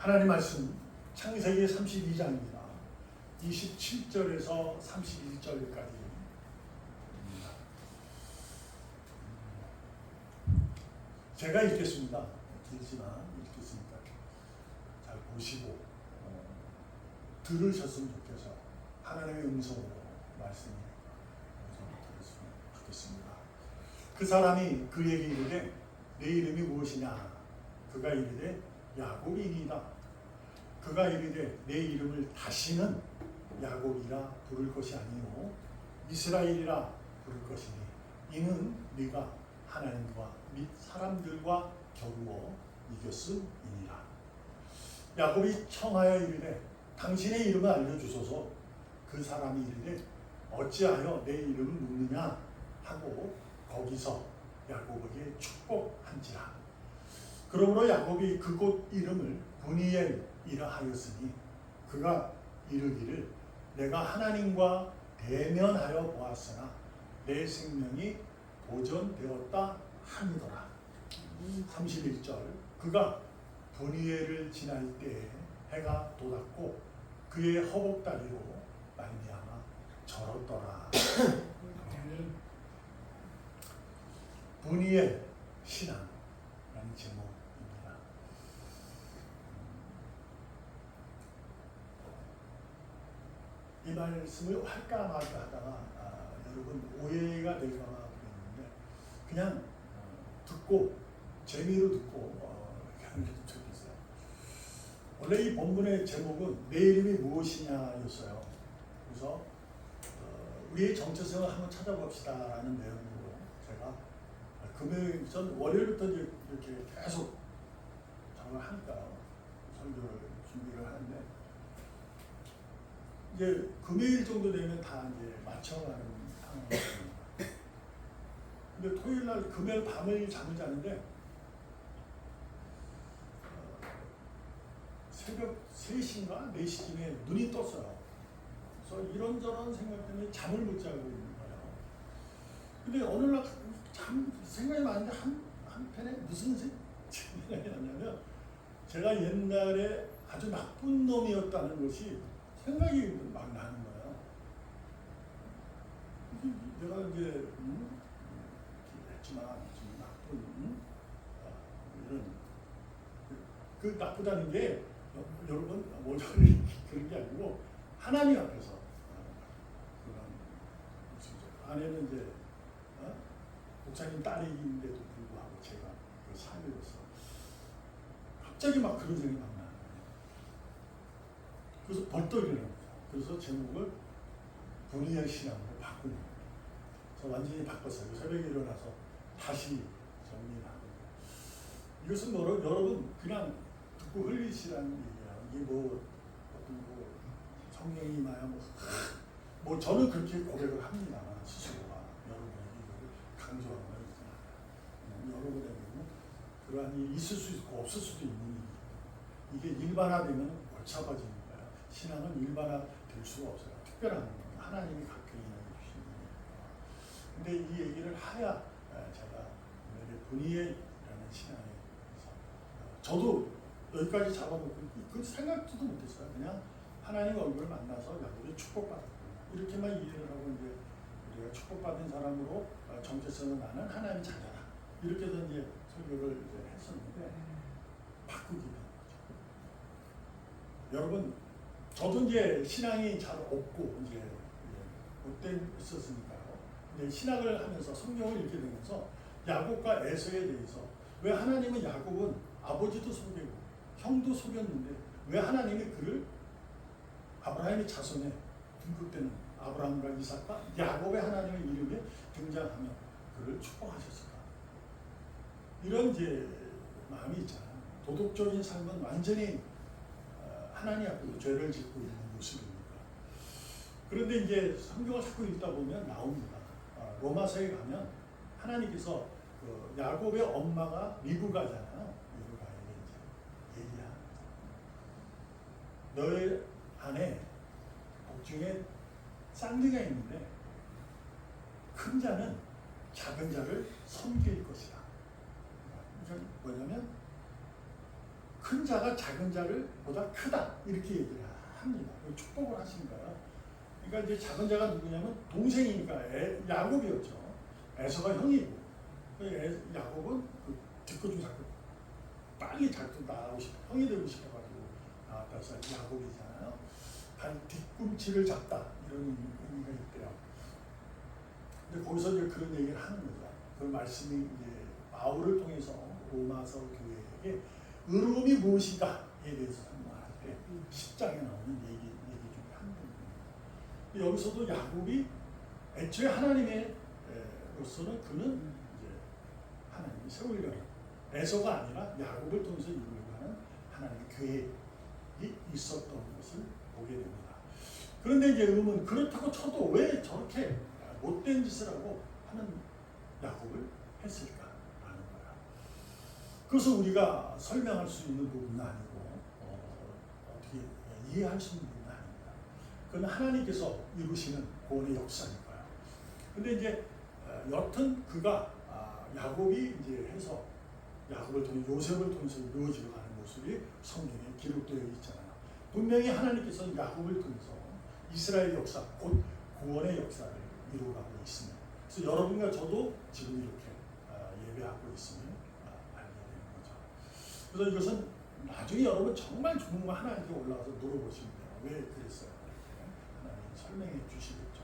하나님 말씀 창세기 32장입니다. 27절에서 31절까지 제가 읽겠습니다. 길지만 읽겠으니까 잘 보시고 들으셨으면 좋겠어요. 하나님의 음성으로 말씀을 들었으면 좋겠습니다. 그 사람이 그에게 이르되 내 이름이 무엇이냐? 그가 이르되 야곱이니이다. 그가 이르되 내 이름을 다시는 야곱이라 부를 것이 아니요 이스라엘이라 부를 것이니 이는 네가 하나님과 및 사람들과 겨루어 이겼음이니라. 야곱이 청하여 이르되 당신의 이름을 알려주소서. 그 사람이 이르되 어찌하여 내 이름을 묻느냐 하고 거기서 야곱에게 축복한지라. 그러므로 야곱이 그곳 이름을 브니엘이라 하였으니 그가 이르기를 내가 하나님과 대면하여 보았으나 내 생명이 보존되었다 하니더라. 31절 그가 브니엘을 지날 때에 해가 돋았고 그의 허벅다리로 말미암아 절었더라. 브니엘 신앙이라는 제목입니다. 이 말씀을 할까 말까 하다가 여러분 오해가 될까 봐 그랬는데 그냥 듣고 재미로 듣고 하는 게 좋겠어요. 원래 이 본문의 제목은 내 이름이 무엇이냐였어요. 그래서 우리의 정체성을 한번 찾아봅시다라는 내용으로 제가 금요일 전 월요일부터 이렇게 계속 작업을 하니까 설교를 준비를 하는데 이제 금요일 정도 되면 다 이제 맞춰가는 상황입니다. 근데 토요일 날 금요일 밤을 잠을 자는데 새벽 3시인가 4시쯤에 눈이 떴어요. 그래서 이런저런 생각 때문에 잠을 못 자고 있는 거예요. 근데 어느 날 생각이 많은데 한편에 무슨 생각이 났냐면 제가 옛날에 아주 나쁜 놈이었다는 것이 생각이 막 나는 거예요. 내가 이제 했지만 좀 나쁜 이런 그 나쁘다는 게 여러분 모조리 그런 게 아니고 하나님 앞에서 그런 아내는 이제 목사님 딸이긴데도 불구하고 제가 그 사회로서 갑자기 막 그런 생각이 막 나는 거예요. 그래서 벌떡 일어납니다. 그래서 제목을 브니엘 신앙으로 바꾸는 거예요. 그래서 완전히 바꿨어요. 새벽에 일어나서 다시 정리하고. 이것은 여러분 그냥 듣고 흘리시라는 얘기야. 이게 뭐 어떤 뭐 성령이 마야 뭐 저는 그렇게 고백을 합니다. 스스로가 여러분에게 이걸 강조하거나 있잖아요. 여러분에게는 그러한 일이 있을 수 있고 없을 수도 있는 일이 이게 일반화되면 골차빠지는 거예요. 신앙은 일반화될 수가 없어요. 특별한 겁니다. 하나님이 각개인에게 주신 거예요. 근데 이 얘기를 하야 제가 오늘의 브니엘이라는 신앙에 대해서 저도 여기까지 잡아놓고 그 생각도 못했어요. 그냥 하나님 얼굴을 만나서 야곱이 축복받았구나 이렇게만 이해를 하고 이제 우리가 축복받은 사람으로 정체성을 나는 하나님의 자녀다 이렇게 해서 이제 설교를 이제 했었는데 바꾸게 된 거죠. 여러분 저도 이제 신앙이 잘 없고 이제 못됐었으니까요. 근데 신학을 하면서 성경을 읽게 되면서 야곱과 에서에 대해서 왜 하나님은 야곱은 아버지도 속이고 형도 속였는데 왜 하나님이 그를 아브라함의 자손에 등극되는 아브라함과 이삭과 야곱의 하나님의 이름에 등장하며 그를 축복하셨을까? 이런 이제 마음이 있잖아요. 도덕적인 삶은 완전히 하나님 앞에서 죄를 짓고 있는 모습입니다. 그런데 이제 성경을 자꾸 읽다 보면 나옵니다. 로마서에 가면 하나님께서 그 야곱의 엄마가 미브가잖아요. 미브가에게 이제 얘기합니다. 너의 안에 복중에 쌍둥이가 있는데 큰 자는 작은 자를 섬길 것이다. 그러니까 뭐냐면 큰 자가 작은 자를 보다 크다 이렇게 얘기를 합니다. 축복을 하신 거예요. 그러니까 이제 작은 자가 누구냐면 동생이니까 야곱이었죠. 에서가 형이고 야곱은 그 뒷거중 자꾸 빨리 자꾸 나가고 싶어 형이 되고 싶어가지고 나왔다서 야곱이잖아요. 단 뒤꿈치를 잡다 이런 의미가 있대요. 근데 거기서 이제 그런 얘기를 하는 거죠. 그 말씀이 이제 바울을 통해서 로마서 교회에게 의로움이 무엇인가에 대해서 설명할 때 10장에 나오는 얘기 중에 한 부분입니다. 여기서도 야곱이 애초에 하나님의 로서는 그는 이제 하나님이 세우려는 에서가 아니라 야곱을 통해서 이루려고 하는 하나님의 계획이 있었던 것을 보게 됩니다. 그런데 이제 음은 그렇다고 쳐도 왜 저렇게 못된 짓을 하고 하는 야곱을 했을까라는 거야. 그것을 우리가 설명할 수 있는 부분은 아니고 어떻게 이해할 수 있는 부분은 아닙니다. 그건 하나님께서 이루시는 구원의 역사일 거예요. 근데 이제 여튼 그가 야곱이 이제 해서 야곱을 통해 요셉을 통해서 이루어지고 가는 모습이 성경에 기록되어 있잖아요. 분명히 하나님께서 야곱을 통해서 이스라엘 역사, 곧 구원의 역사를 이루어가고 있습니다. 그래서 여러분과 저도 지금 이렇게 예배하고 있음을 알게 되는 거죠. 그래서 이것은 나중에 여러분 정말 좋은 거 하나님께 올라가서 물어보시면 돼요. 왜 그랬어요? 하나님 설명해 주시겠죠.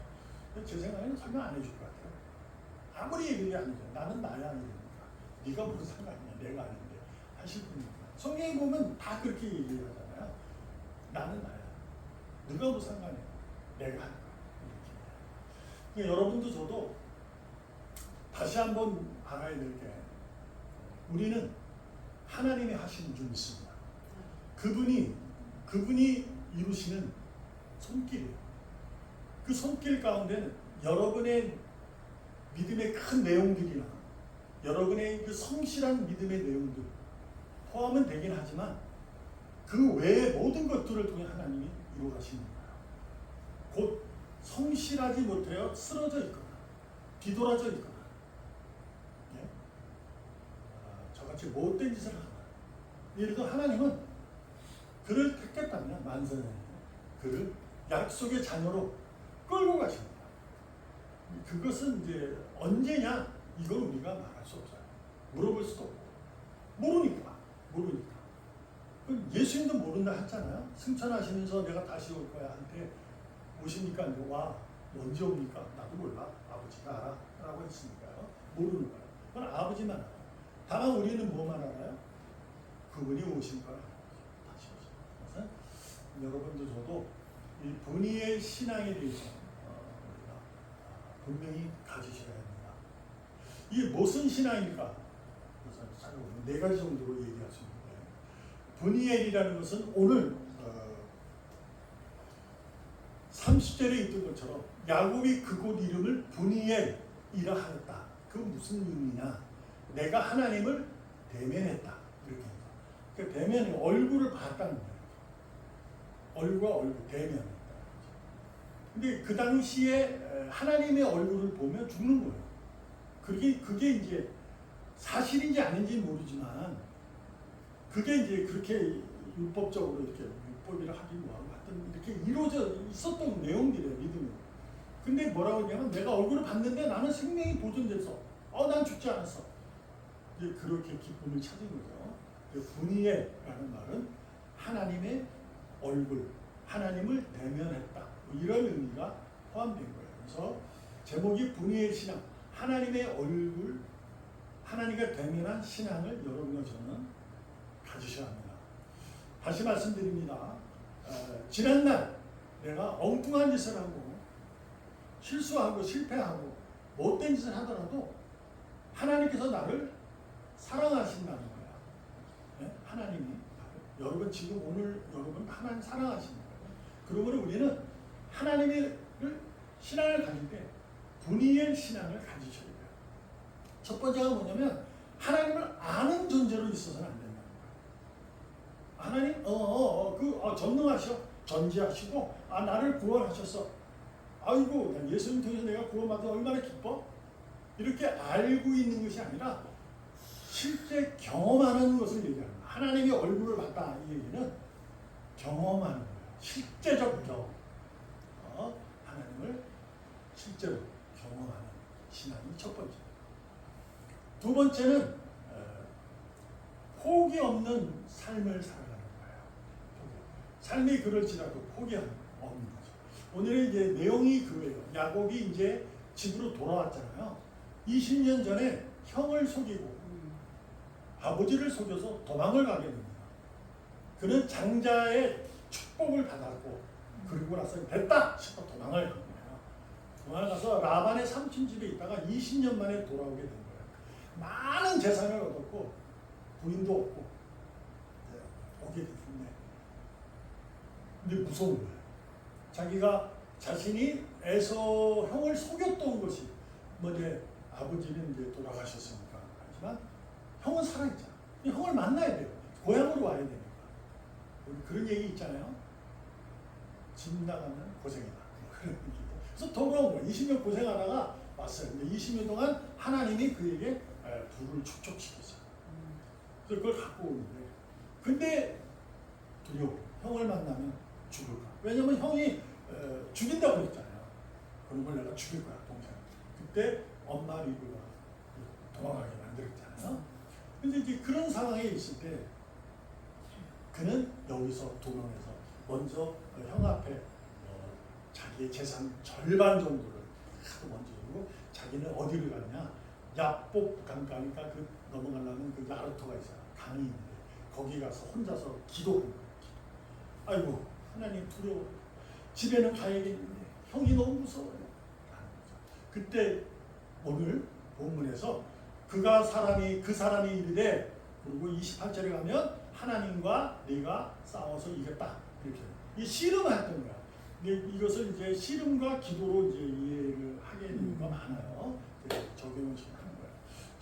제 생각에는 설명 안 해줄 것 같아요. 아무리 얘기를 안 해줘. 나는 나야 아니니까. 네가 무슨 상관이냐. 내가 아닌데 하실 분이니까. 성경에 보면 다 그렇게 얘기하잖아요. 나는 나야. 누가 무슨 상관이야. 내가 하는 거야. 그러니까 여러분도 저도 다시 한번 알아야 될 게 우리는 하나님이 하시는 줄 믿습니다. 그분이 이루시는 손길이에요. 그 손길 가운데는 여러분의 믿음의 큰 내용들이나 여러분의 그 성실한 믿음의 내용들 포함은 되긴 하지만 그 외의 모든 것들을 통해 하나님이 이루어가시는 거예요. 곧 성실하지 못하여 쓰러져 있거나 뒤돌아져 있거나 저같이 못된 짓을 하거나 예를 들어 하나님은 그를 택했다면 만선에 그를 약속의 자녀로 끌고 가십니다. 그것은 이제 언제냐 이걸 우리가 말할 수 없어요. 물어볼 수도 없고 모르니까 예수님도 모른다 했잖아요. 승천하시면서 내가 다시 올 거야 한테 오시니까 와 언제 옵니까? 나도 몰라. 아버지가 알아 라고 했으니까요. 모르는 거예요. 그건 아버지만 알아요. 다만 우리는 뭐만 알아요? 그분이 오신 걸 알아요. 다시 오신 걸. 그래서 여러분도 저도 이 분이의 신앙에 대해서 우리가 분명히 가지셔야 합니다. 이게 무슨 신앙입니까? 그래서 찾아보면 4가지 정도로 얘기할 수 있는데 분이엘이라는 것은 오늘 30절에 있던 것처럼 야곱이 그곳 이름을 분이엘이라 하였다. 그 무슨 의미냐? 내가 하나님을 대면했다. 이렇게 해서. 그 대면이 얼굴을 봤다는 거예요. 얼굴과 얼굴 대면했다. 근데 그 당시에 하나님의 얼굴을 보면 죽는 거예요. 그게 이제 사실인지 아닌지 모르지만 그게 이제 그렇게 율법적으로 이렇게 율법이라 하기 뭐하고 하여튼 이렇게 이루어져 있었던 내용들이에요. 믿음이. 근데 뭐라고 하냐면 내가 얼굴을 봤는데 나는 생명이 보존돼서 난 죽지 않았어. 이제 그렇게 기쁨을 찾은 거죠. 분이엘라는 말은 하나님의 얼굴, 하나님을 대면했다. 이런 의미가 포함된 거예요. 그래서 제목이 분이엘 신앙, 하나님의 얼굴, 하나님과 대면한 신앙을 여러분과 저는 가지셔야 합니다. 다시 말씀드립니다. 지난날 내가 엉뚱한 짓을 하고 실수하고 실패하고 못된 짓을 하더라도 하나님께서 나를 사랑하신다는 거야. 네? 하나님이 여러분 지금 오늘 여러분 하나님 사랑하시는 거예요. 그러므로 우리는 하나님의 신앙을 가질 때 분이엘 신앙을 가지셔야 돼요. 첫 번째가 뭐냐면 하나님을 아는 존재로 있어서는 안 된다는 거예요. 하나님 전능하셔 전지하시고 나를 구원하셨어. 아이고 예수님 통해서 내가 구원받아 얼마나 기뻐? 이렇게 알고 있는 것이 아니라 실제 경험하는 것을 얘기하는 거예요. 하나님의 얼굴을 봤다 이 얘기는 경험하는 거예요. 실제적 경험. 하나님을 실제로 경험하는 신앙이 첫 번째. 두 번째는 포기 없는 삶을 살아가는 거예요. 삶이 그럴지라도 포기 없는 거죠. 오늘의 이제 내용이 그거예요. 야곱이 이제 집으로 돌아왔잖아요. 20년 전에 형을 속이고 아버지를 속여서 도망을 가게 됩니다. 그는 장자의 축복을 받았고 그리고 나서 됐다 싶어 도망을 간 거예요. 도망을 가서 라반의 삼촌 집에 있다가 20년 만에 돌아오게 된 거예요. 많은 재산을 얻었고 부인도 없고 오게 됐는데 근데 무서운 거예요. 자기가 자신이 에서 형을 속였던 것이 이제 아버지는 이제 돌아가셨으니까 하지만 형은 살아있잖아. 형을 만나야 돼요. 고향으로 와야 되니까. 우리 그런 얘기 있잖아요. 집 나가면 고생이다. 그런 얘기. 그래서 돌아온 거예요. 20년 고생하다가 왔어요. 근데 20년 동안 하나님이 그에게 부를 축적시켰어요. 그래서 그걸 갖고 오는데 근데 두려워. 형을 만나면 죽을까. 왜냐면 형이 죽인다고 했잖아요. 그러면 내가 죽일 거야, 동생. 그때 엄마 리브가 도망가게 만들었잖아요. 근데 이제 그런 상황에 있을 때 그는 여기서 도망해서 먼저 형 앞에 자기의 재산 절반 정도를 먼저 주고 자기는 어디를 갔냐? 야복 강가니까 그 넘어가려면 그 야르토가 있어요. 강이 있는데 거기 가서 혼자서 기도하는 거예요. 아이고 하나님 두려워. 집에는 가야겠는데 형이 너무 무서워요. 그때 오늘 본문에서 그 사람이 이르되 그리고 28절에 가면 하나님과 네가 싸워서 이겼다 이렇게 이 씨름했던 거야. 근데 이것을 이제 씨름과 기도로 이제 이해를 하게 되는 거 많아요. 적용을 하는 거예요.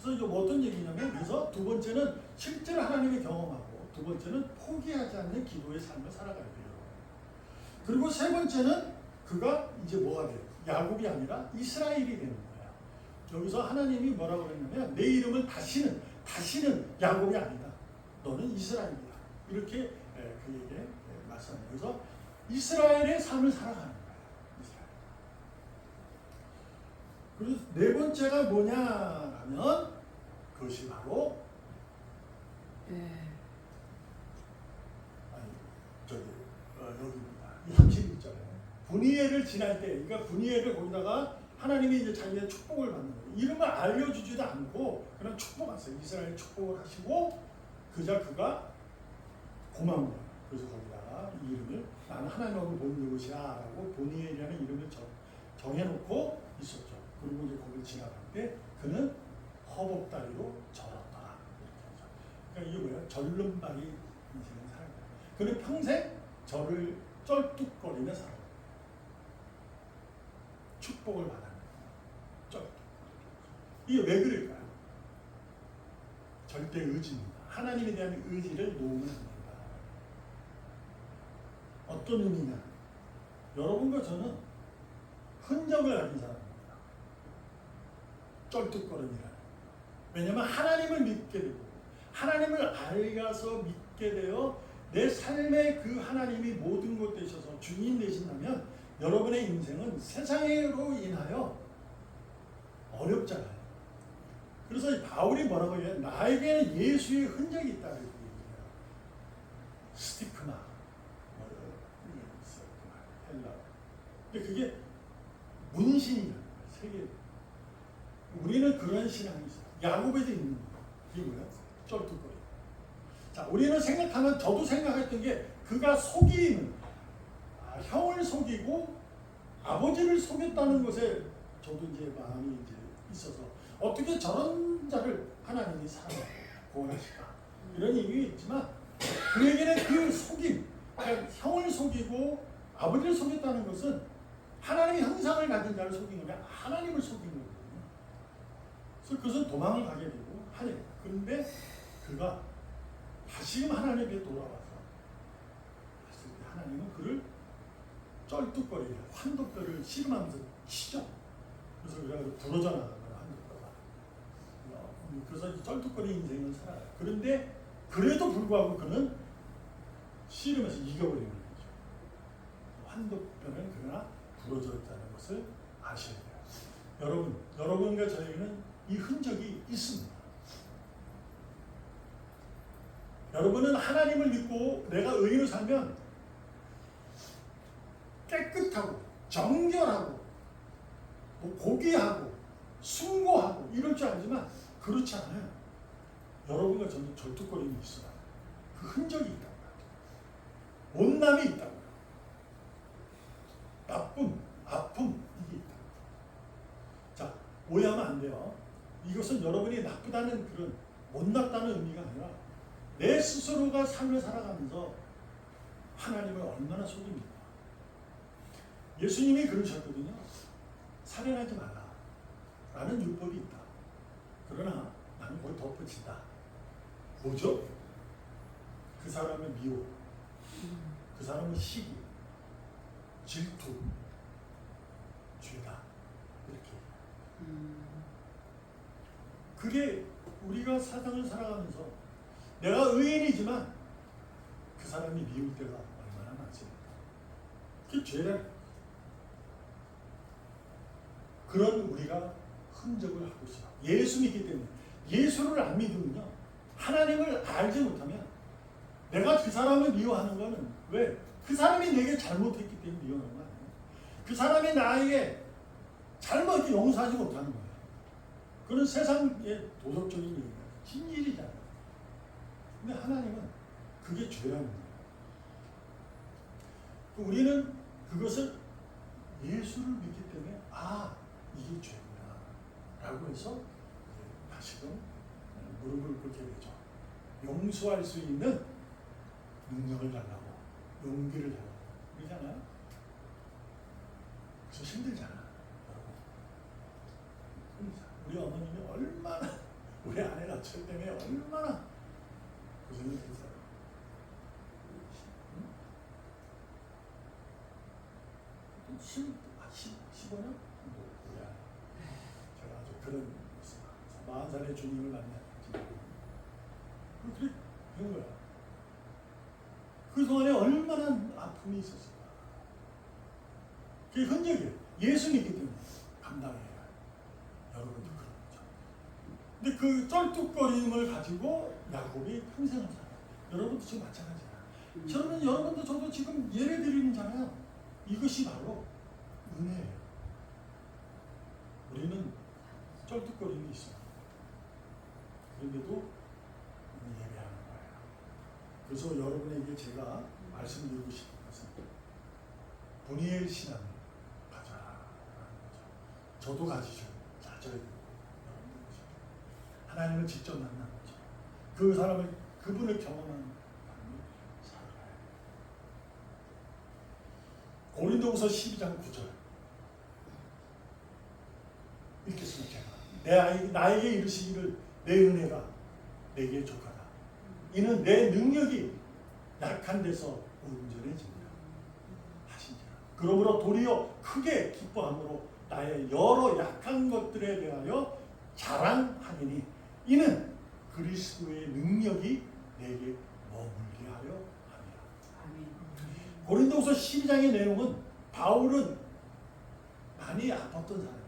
그래서 이제 어떤 얘기냐면 그래서 두 번째는 실제로 하나님을 경험하고 두 번째는 포기하지 않는 기도의 삶을 살아가야 돼요. 그리고 세 번째는 그가 이제 뭐가 돼요? 야곱이 아니라 이스라엘이 되는 거예요. 여기서 하나님이 뭐라고 그랬냐면 내 이름은 다시는 야곱이 아니다. 너는 이스라엘이다. 이렇게 그에게 말씀합니다. 그래서 이스라엘의 삶을 살아가는 거예요. 이스라엘. 그래서 네 번째가 뭐냐 하면 그것이 바로 여기입니다. 31절에 분이엘을 지날 때, 그러니까 분이엘을 거기다가 하나님이 이제 자기의 축복을 받는 거예요. 이름을 알려주지도 않고 그냥 축복하세요. 이스라엘 축복을 하시고 그가 고마운 거예요. 그래서 거기다가 이 이름을 나는 하나님하고 본 이웃이야 라고 분이엘이라는 이름을 정해놓고 있었죠. 그리고 이제 거기를 지나갈 때 그는 허벅다리로 절었다. 이렇게 하죠. 그러니까 이게 뭐예요? 절름발이 인생을 살아요. 그는 평생 저를 쩔뚝거리며 살아요. 축복을 받아요. 쩔뚝. 이게 왜 그럴까요? 절대 의지입니다. 하나님에 대한 의지를 놓으면 안 된다. 어떤 의미냐? 여러분과 저는 흔적을 가진 사람입니다. 쩔뚝거림이라. 왜냐하면 하나님을 믿게 되고 하나님을 알아서 믿게 되어 내 삶에 그 하나님이 모든 것 되셔서 주인 되신다면 여러분의 인생은 세상으로 인하여 어렵잖아요. 그래서 바울이 뭐라고 해요? 나에게는 예수의 흔적이 있다. 이렇게 얘기해요. 스티크마. 헬라. 근데 그게 문신이라는 거예요. 세계. 우리는 그런 신앙이 있어요. 야곱에도 있는 거예요. 이게 뭐예요? 쩔뚝거리. 자, 우리는 생각하면 저도 생각했던 게 그가 속이는 형을 속이고 아버지를 속였다는 것에 저도 이제 마음이 이제 있어서 어떻게 저런 자를 하나님이 사랑하고 구원하실까 이런 얘기가 있지만 그에게는 그 속임, 그러니까 형을 속이고 아버지를 속였다는 것은 하나님의 형상을 가진 자를 속인 거냐 하나님을 속인 거거든요. 그래서 그것은 도망을 가게 되고 하냐. 그런데 그가 다시금 하나님께 돌아와서 했을 때 하나님은 그를 쩔뚝거리게 환도뼈를 씨름하면서 치죠. 그래서 그래가지고 부러져 나가는 환도뼈가. 그래서 쩔뚝거리는 인생을 살아요. 그런데 그래도 불구하고 그는 씨름에서 이겨버리는 거죠. 환도뼈는 그러나 부러졌다는 것을 아셔야 돼요. 여러분과 저에게는 이 흔적이 있습니다. 여러분은 하나님을 믿고 내가 의인으로 살면 깨끗하고 정결하고 고귀하고 숭고하고 이럴 줄 알지만 그렇지 않아요. 여러분과 저는 절뚝거림이 있어요. 그 흔적이 있다고요. 못남이 있다고요. 나쁨, 아픔 이게 있다고요. 자, 오해하면 안 돼요. 이것은 여러분이 나쁘다는 그런 못났다는 의미가 아니라 내 스스로가 삶을 살아가면서 하나님을 얼마나 속입니까? 예수님이 그러셨거든요. 살인하지 마라 라는 율법이 있다. 그러나 나는 그걸 덧붙인다. 뭐죠? 그 사람의 미혹, 그 사람의 시기, 질투, 죄다. 이렇게. 그게 우리가 세상을 살아가면서 내가 의인이지만 그 사람이 미울 때가 얼마나 많습니까? 그게 죄라. 그런 우리가 흔적을 하고 있어요. 예수 믿기 때문에. 예수를 안 믿으면요, 하나님을 알지 못하면 내가 그 사람을 미워하는 거는 왜? 그 사람이 내게 잘못했기 때문에 미워하는 거 아니에요. 그 사람이 나에게 잘못 용서하지 못하는 거예요. 그건 세상의 도덕적인 일이에요. 진일이잖아요. 근데 하나님은 그게 죄라는 거예요. 우리는 그것을 예수를 믿기 때문에 이게 죄구나 라고 해서 다시금 무릎을 꿇게 되죠. 용서할 수 있는 능력을 달라고, 용기를 달라고 그러잖아요. 그래서 힘들잖아. 우리 어머님이 얼마나 우리 아내 낳칠 때문에 얼마나 고생을 했어요. 15년? 뭐야. 제가 아주 그런 40살의 주님을 만났지. 그렇게 된 거야. 그 동안에 얼마나 아픔이 있었을까. 그게 흔적이에요. 예수 믿기 때문에 감당해야 해요. 여러분도 그런 거죠. 근데 그 쩔뚝거림을 가지고 야곱이 평생을 살아요. 여러분도 지금 마찬가지야. 여러분도 저도 지금 예를 드리는잖아요. 이것이 바로 은혜예요. 우리는 쩔뚝거림이 있어요. 그런데도 예배하는 거예요. 그래서 여러분에게 제가 말씀드리고 싶은 것은 분이엘 신앙을 가져라라는 거죠. 저도 가지죠. 가져야 돼요. 하나님을 직접 만난 거죠. 그 사람을, 그분을 경험하는 삶을 살아가야 돼요. 고린도후서 12장 9절 읽겠습니다. 제가 나에게 이르시기를 내 은혜가 내게 족하다. 이는 내 능력이 약한 데서 온전해집니다. 하시니라. 그러므로 도리어 크게 기뻐함으로 나의 여러 약한 것들에 대하여 자랑하리니 이는 그리스도의 능력이 내게 머물게 하려 함이라. 고린도후서 12장의 내용은 바울은 많이 아팠던 사람이에요.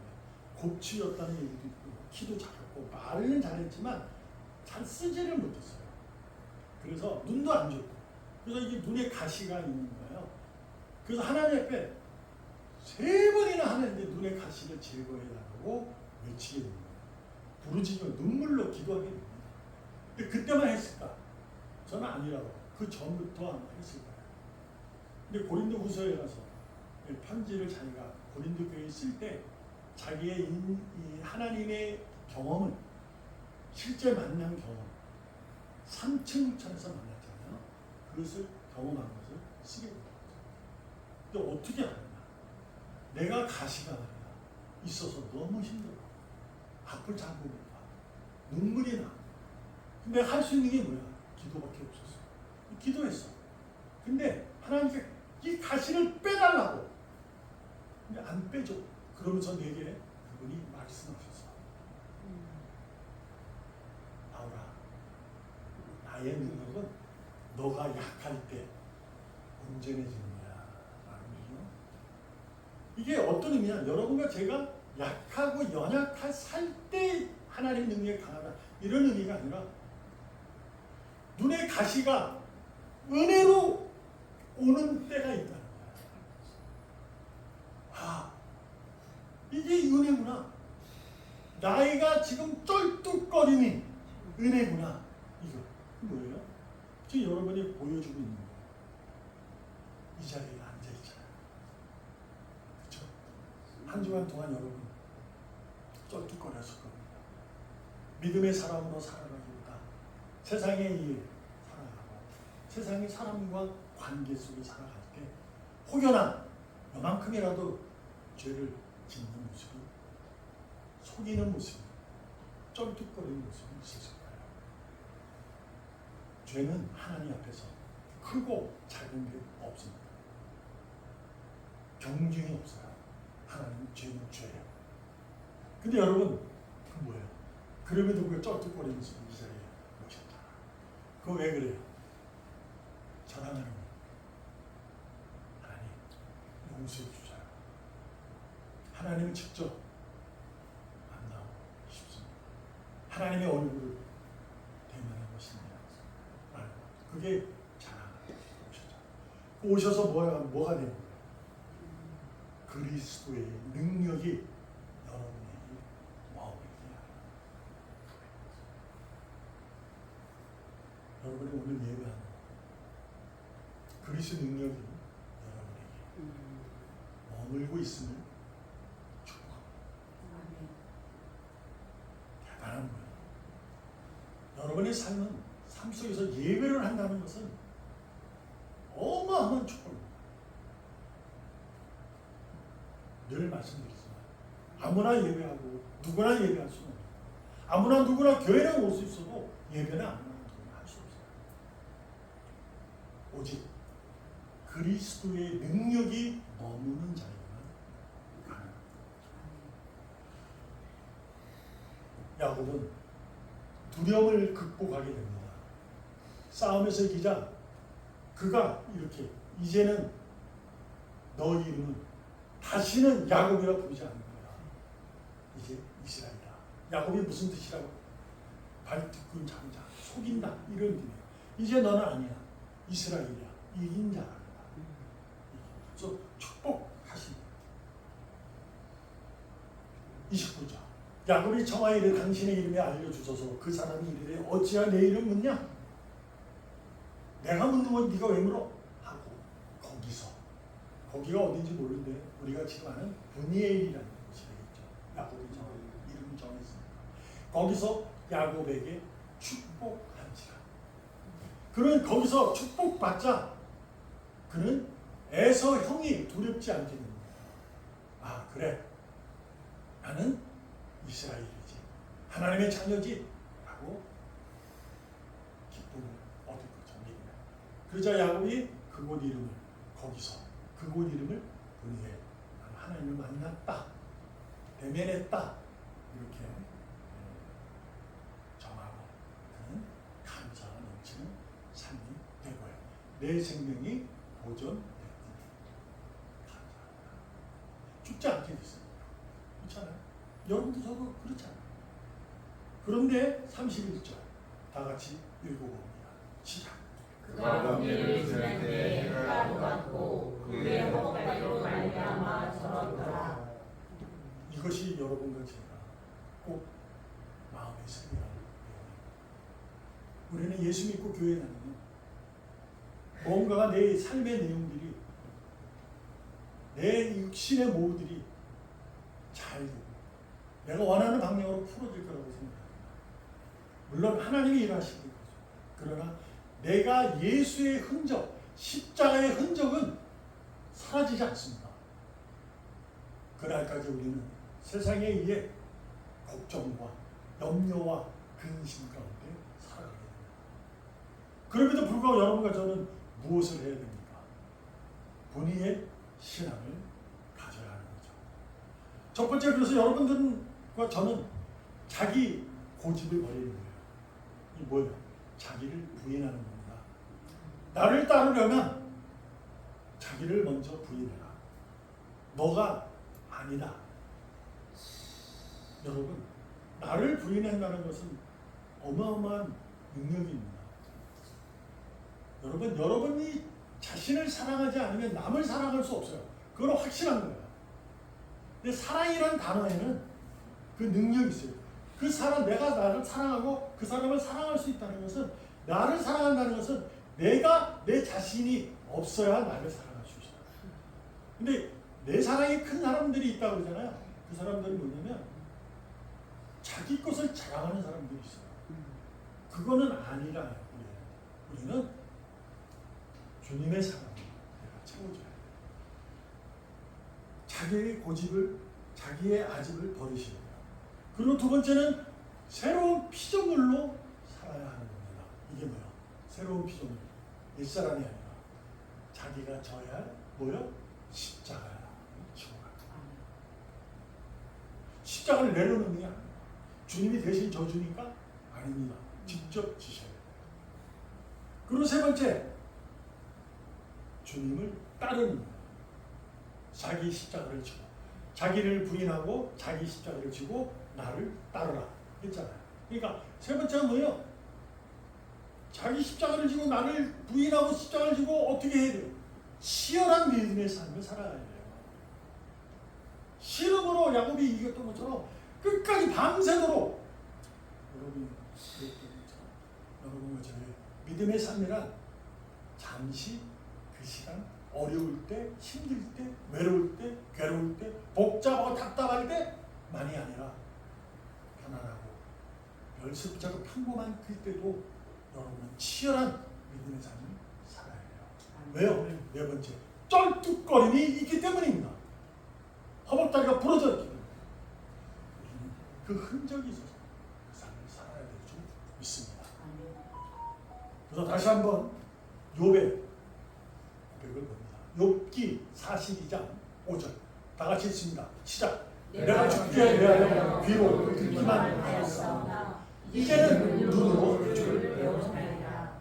곱치였다는 얘기도 있고 키도 작았고 말은 잘했지만 잘 쓰지를 못했어요. 그래서 눈도 안 좋고 그래서 이게 눈에 가시가 있는 거예요. 그래서 하나님 앞에 3번이나 하는데 눈에 가시를 제거해달라고 외치게 됩니다. 부르짖으며 눈물로 기도하게 됩니다. 근데 그때만 했을까? 저는 아니라고. 그 전부터 아마 했을 거예요. 근데 고린도 후서에 가서 편지를 자기가 고린도 교회에 쓸 때 자기의 이 하나님의 경험을 실제 만난 경험 3층 천에서 만났잖아요. 그것을 경험한 것을 쓰게 됩니다. 근데 어떻게 하느냐? 내가 가시가 말이야 있어서 너무 힘들어. 앞을 잘 못 봐. 눈물이 나. 근데 할 수 있는 게 뭐야? 기도밖에 없었어. 기도했어. 근데 하나님께 이 가시를 빼달라고. 근데 안 빼줘. 그러면서 내게 그분이 말씀하셨어. 나오라. 나의 능력이 너가 약할 때 온전해지는 거야. 라는 거죠. 이게 어떤 의미냐? 여러분과 제가 약하고 연약할 살 때 하나님의 능력이 강하다. 이런 의미가 아니라 눈의 가시가 은혜로 오는 때가 있다는 거야. 아, 이게 은혜구나. 나이가 지금 쩔뚝거리니 은혜구나. 이거 뭐예요? 지금 여러분이 보여주고 있는 거예요. 이 자리에 앉아있잖아요. 그렇죠? 한 주간 동안 여러분 쩔뚝거렸을 겁니다. 믿음의 사람으로 살아가기보다 세상의 일 살아가고 세상의 사람과 관계 속에 살아갈 때 혹여나 요만큼이라도 죄를 짓는 모습이 속이는 모습이 쩔뚝거리는 모습이 있었을 거예요. 죄는 하나님 앞에서 크고 작은 게 없습니다. 경중이 없어요. 하나님 죄는 죄예요. 근데 여러분 그 뭐예요? 그럼에도 불구하고 쩔뚝거리면서 이 자리에 오셨다. 그거 왜 그래요? 사랑하는 하나님 용서해 주셔요. 하나님을 직접 만나고 싶습니다. 하나님의 얼굴을 대면하고 싶네요. 그게 자랑하는 오셨죠. 오셔서 뭐가 되는 거예요? 그리스도의 능력이 여러분에게 머물게 하라. 여러분이 오늘 예배하는 그리스도 능력이 여러분에게 머물고 있음을 축복합니다. 대단한 거예요. 여러분의 삶은 삶 속에서 예배를 한다는 것은 어마어마한 축복입니다. 늘 말씀드리지만 아무나 예배하고 누구나 예배할 수는 없어요. 아무나 누구나 교회에 올 수 있어도 예배는 아무나 누구나 할 수 없어요. 오직 그리스도의 능력이 머무는 자에게만 가능합니다. 야곱은 두려움을 극복하게 됩니다. 싸움에서 이기자 그가 이렇게 이제는 너 이름은 다시는 야곱이라 부르지 않는 거야. 이제 이스라엘이다. 야곱이 무슨 뜻이라고? 발뒤꿈 잡은 자, 속인다 이런 의미예요. 이제 너는 아니야. 이스라엘이야. 이긴 자란다. 그래서 축복하십니다. 29절 야곱이 청하여 이르되 당신의 이름에 알려주소서. 그 사람이 이르되 어찌하여 내 이름 묻냐? 내가 묻는 건 네가 왜 물어? 하고 거기가 어딘지 모르는데 우리가 지금 아는 브니엘이라는 곳이 되겠죠. 야곱이 이름을 정했습니다. 거기서 야곱에게 축복한지라. 그는 거기서 축복받자 그는 에서 형이 두렵지 않게 됩니다. 아 그래 나는 이스라엘이지 하나님의 자녀지 라고 기쁨을 얻을 거죠. 그러자 야곱이 그곳 이름을 브니엘 하나님을 만났다 대면했다 이렇게 정하고 그는 감사가 넘치는 삶이 되고요. 내 생명이 보존됐으니 감사합니다. 죽지 않게 됐습니다. 그렇잖아요. 여러분도 저도 그렇잖아요. 그런데 31절 다 같이 읽어봅니다. 시작. 그가 번개를 지날 때 해가 녹았고 그의 허벅다리로 말미암아 절었더라. 이것이 여러분과 제가 꼭 마음에 새겨야 할 내용입니다. 우리는 예수 믿고 교회에 다니면 뭔가가 내 삶의 내용들이 내 육신의 모들이 잘 되고 내가 원하는 방향으로 풀어질 거라고 생각합니다. 물론 하나님이 일하시는 거죠. 그러나 내가 예수의 흔적, 십자가의 흔적은 사라지지 않습니다. 그날까지 우리는 세상에 의해 걱정과 염려와 근심 가운데 살아가게 됩니다. 그럼에도 불구하고 여러분과 저는 무엇을 해야 됩니까? 본인의 신앙을 가져야 하는 거죠. 첫 번째 그래서 여러분들과 저는 자기 고집을 버리는 거예요. 이 뭐예요? 자기를 부인하는 겁니다. 나를 따르려면 자기를 먼저 부인해라. 너가 아니다. 여러분, 나를 부인한다는 것은 어마어마한 능력입니다. 여러분이 자신을 사랑하지 않으면 남을 사랑할 수 없어요. 그건 확실한 거예요. 근데 사랑이라는 단어에는 그 능력이 있어요. 그 사람, 내가 나를 사랑하고 그 사람을 사랑할 수 있다는 것은, 나를 사랑한다는 것은 내가 내 자신이 없어야 나를 사랑할 수 있어요. 근데 내 사랑이 큰 사람들이 있다고 그러잖아요. 그 사람들은 뭐냐면 자기 것을 자랑하는 사람들이 있어요. 그거는 아니라 우리는 주님의 사랑을 내가 채워줘야 돼요. 자기의 고집을, 자기의 아집을 버리셔야 돼요. 그리고 두 번째는 새로운 피조물로 살아야 하는 겁니다. 이게 뭐야? 새로운 피조물. 옛사람이 아니라 자기가 져야 할 뭐야? 십자가야. 십자가를 내려놓는 게 아니에요. 주님이 대신 져주니까? 아닙니다. 직접 지셔야 돼요. 그리고 세 번째, 주님을 따르는 거예요. 자기 십자가를 지고, 자기를 부인하고 자기 십자가를 지고 나를 따르라 했잖아요. 그러니까 세 번째가 뭐예요? 자기 십자가를 지고 나를 부인하고 십자가를 지고 어떻게 해야 돼요? 치열한 믿음의 삶을 살아야 돼요. 신음으로 야곱이 이겼던 것처럼 끝까지 밤새도록, 여러분 저의 믿음의 삶이란 잠시 그 시간, 어려울 때, 힘들 때, 외로울 때, 괴로울 때, 복잡하고 답답할 때만이 아니라 편안하고 열습자고 평범한 그때도 여러분은 치열한 믿음의 삶을 살아야 해요. 왜요? 네 번째, 쩔뚝거림이 있기 때문입니다. 허벅다리가 부러져 있기 때문에 우리는 그 흔적이 있어서 그 삶을 살아야 될 줄 믿습니다. 그래서 다시 한번 욥의 고백을 봅니다. 욥기 42장 5절 다 같이 읽습니다. 시작. 내가 죽게 대하여 귀로 듣기만 하였사오나 이제는 눈으로 주를 배우나이다.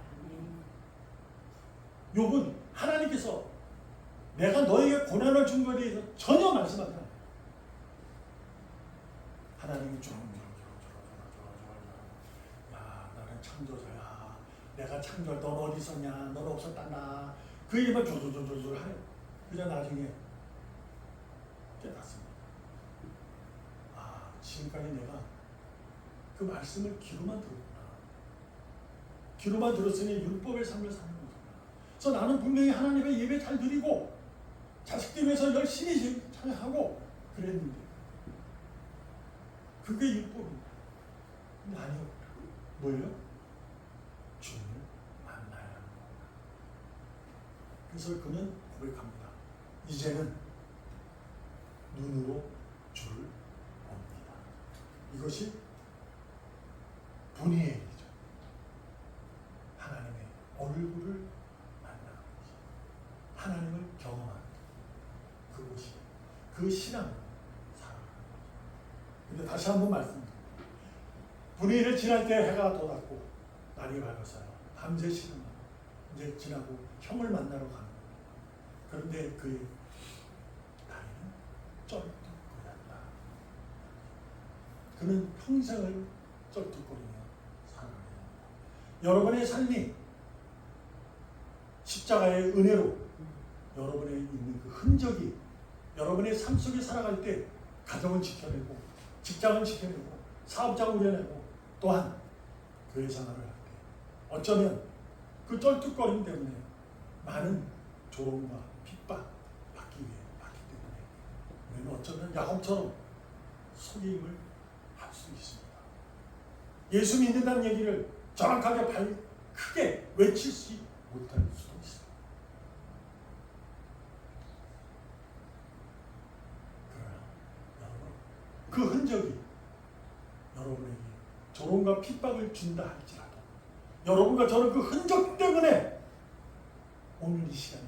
욥은 하나님께서 내가 너에게 고난을 준 것에 대해서 전혀 말씀하지 않아요. 하나님이 야, 나는 창조자야. 내가 창조할 넌 어디 있었냐? 넌 없었단다. 그 얘기만 조조조조조 하요. 그냥 나중에 깨닫습니다. 아, 지금까지 내가 그 말씀을 귀로만 들었구나. 귀로만 들었으니 율법의 삶을 사는 거구나. 그래서 나는 분명히 하나님의 예배 잘 드리고 자식들 위해서 열심히 찬양하고 그랬는데 그게 율법입니다. 근데 아니요. 뭐예요? 주님을 만나야 하는 겁니다. 그래서 그는 고백합니다. 이제는 눈으로 주를 봅니다. 이것이 분이의 일이죠. 하나님의 얼굴을 만나는 것이, 하나님을 경험하는 그것이 그 신앙으로 살아가는 거죠. 근데 다시 한번 말씀드립니다. 분위기를 지날 때 해가 돋았고 날이 밝았어요. 밤새 신음하고 이제 지나고 형을 만나러 가는 겁니다. 그런데 그의 다리는 쩔뚝거렸다. 그는 평생을 쩔뚝거리며 살아가야 합니다. 여러분의 삶이 십자가의 은혜로 여러분의 있는 그 흔적이 여러분의 삶 속에 살아갈 때 가정을 지켜내고 직장을 지켜내고 사업장을 우려내고 또한 교회 생활을 할 때 어쩌면 그 쩔뚝거림 때문에 많은 조롱과 핍박 받기 때문에 우리는 어쩌면 야곱처럼 속임을 할 수 있습니다. 예수 믿는다는 얘기를 정확하게 크게 외칠 수 못할 수도 있어요. 그 흔적이 여러분에게 조롱과 핍박을 준다 할지라도 여러분과 저는 그 흔적 때문에 오늘 이 시간에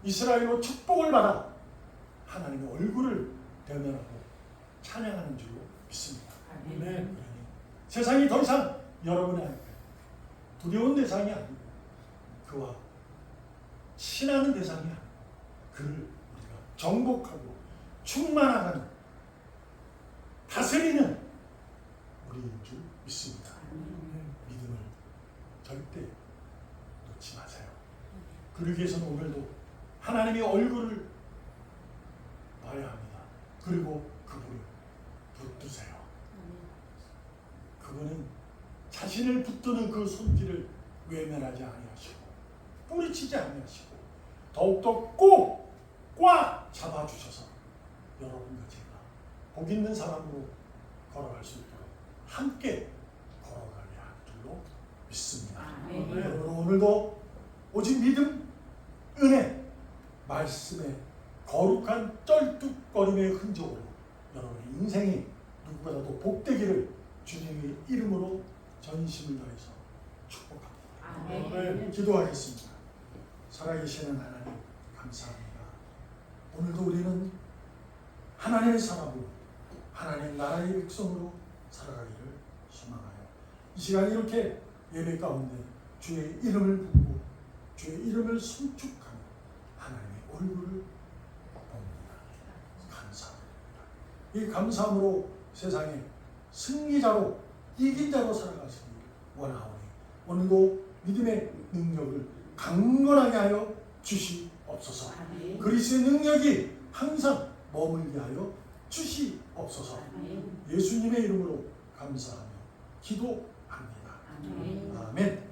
이스라엘로 축복을 받아 하나님의 얼굴을 대면하고 찬양하는 줄로 믿습니다. 세상이 더 이상 여러분의 두려운 대상이 아니고 그와 친하는 대상이 아니라 그를 우리가 정복하고 충만하는 다스리는 우리인 줄 믿습니다. 믿음을 절대 놓지 마세요. 그러기 위해서는 오늘도 하나님의 얼굴을 봐야 합니다. 그리고 그분을 붙드세요. 그분은 자신을 붙드는 그 손길을 외면하지 아니하시고 뿌리치지 아니하시고 더욱더 꼭 꽉 잡아주셔서 여러분과 제가 복 있는 사람으로 걸어갈 수 있도록 함께 걸어가게 할 줄로 믿습니다. 여러분 오늘도 오직 믿음, 은혜, 말씀의 거룩한 쩔뚝거림의 흔적으로 여러분의 인생이 누구보다도 복되기를 주님의 이름으로 전심을 다해서 축복합니다. 기도하겠습니다. 살아계시는 하나님 감사합니다. 오늘도 우리는 하나님의 사람으로 하나님 나라의 백성으로 살아가기를 소망하여 이 시간 이렇게 예배 가운데 주의 이름을 부르고 주의 이름을 송축하며 하나님의 얼굴을 봅니다. 감사합니다. 이 감사함으로 세상에 승리자로 이긴 자로 살아가시기를 원하오니 오늘도 믿음의 능력을 강건하게 하여 주시옵소서. 그리스도의 능력이 항상 머물게 하여 주시옵소서. 예수님의 이름으로 감사하며 기도합니다. 아멘.